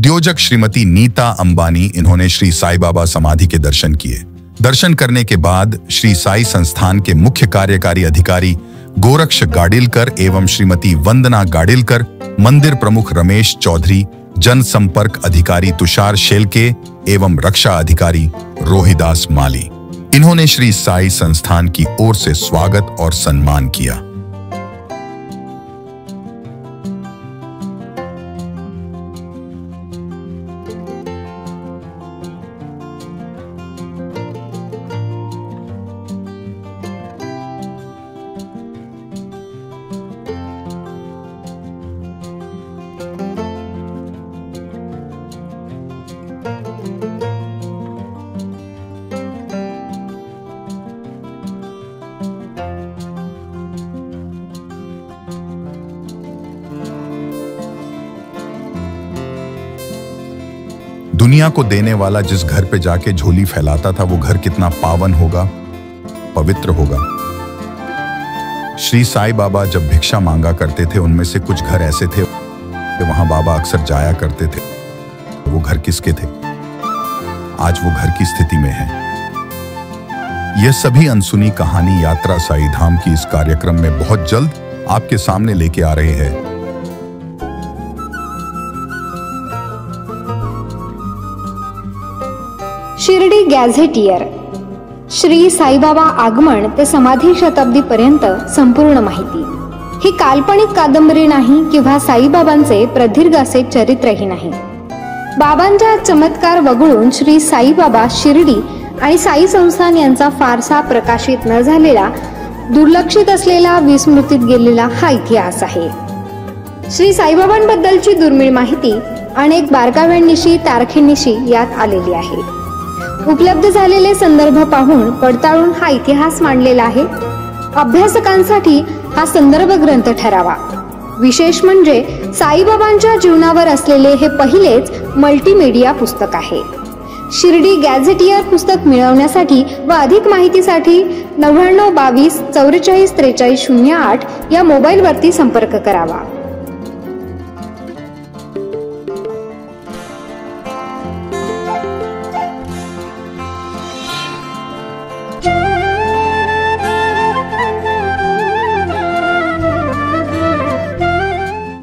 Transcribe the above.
उद्योजक श्रीमती नीता अंबानी, इन्होंने श्री साईं बाबा समाधि के दर्शन किए। दर्शन करने के बाद श्री साई संस्थान के मुख्य कार्यकारी अधिकारी गोरक्ष गाडिलकर एवं श्रीमती वंदना गाडिलकर, मंदिर प्रमुख रमेश चौधरी, जनसंपर्क अधिकारी तुषार शेलके एवं रक्षा अधिकारी रोहिदास माली, इन्होंने श्री साई संस्थान की ओर से स्वागत और सम्मान किया। दुनिया को देने वाला जिस घर पे जाके झोली फैलाता था, वो घर कितना पावन होगा, पवित्र होगा। श्री साईं बाबा जब भिक्षा मांगा करते थे, उनमें से कुछ घर ऐसे थे कि वहां बाबा अक्सर जाया करते थे। वो घर किसके थे? आज वो घर की स्थिति में है। यह सभी अनसुनी कहानी यात्रा साईं धाम की इस कार्यक्रम में बहुत जल्द आपके सामने लेके आ रहे हैं। शिर्डी गॅझेटियर, श्री साईबाबा आगमन ते समाधी शताब्दीपर्यंत संपूर्ण माहिती। ही काल्पनिक कादंबरी नाही किंवा साईबाबांचे प्रदीर्घ असे चरित्रही नाही। बाबांच्या चमत्कार वगळून श्री साईबाबा शिर्डी आणि साई संस्थान यांचा फारसा प्रकाशित न झालेला, दुर्लक्षित असलेला, विस्मृतीत गेलेला हा इतिहास आहे। श्री साईबाबांबद्दलची दुर्मिळ माहिती अनेक बारकाव्यांनिशी, तारखेनिशी यात आलेली आहे। उपलब्ध झालेले संदर्भ पाहून पडताळून हा इतिहास मांडलेला आहे। अभ्यासकांसाठी हा संदर्भ ग्रंथ ठरावा। विशेष म्हणजे साईबाबांच्या जीवनावर असलेले हे पहिलेच मल्टीमीडिया पुस्तक आहे। शिर्डी गॅझेटियर पुस्तक मिळवण्यासाठी व अधिक माहितीसाठी 9922 44 43 08 या मोबाईलवरती संपर्क करावा।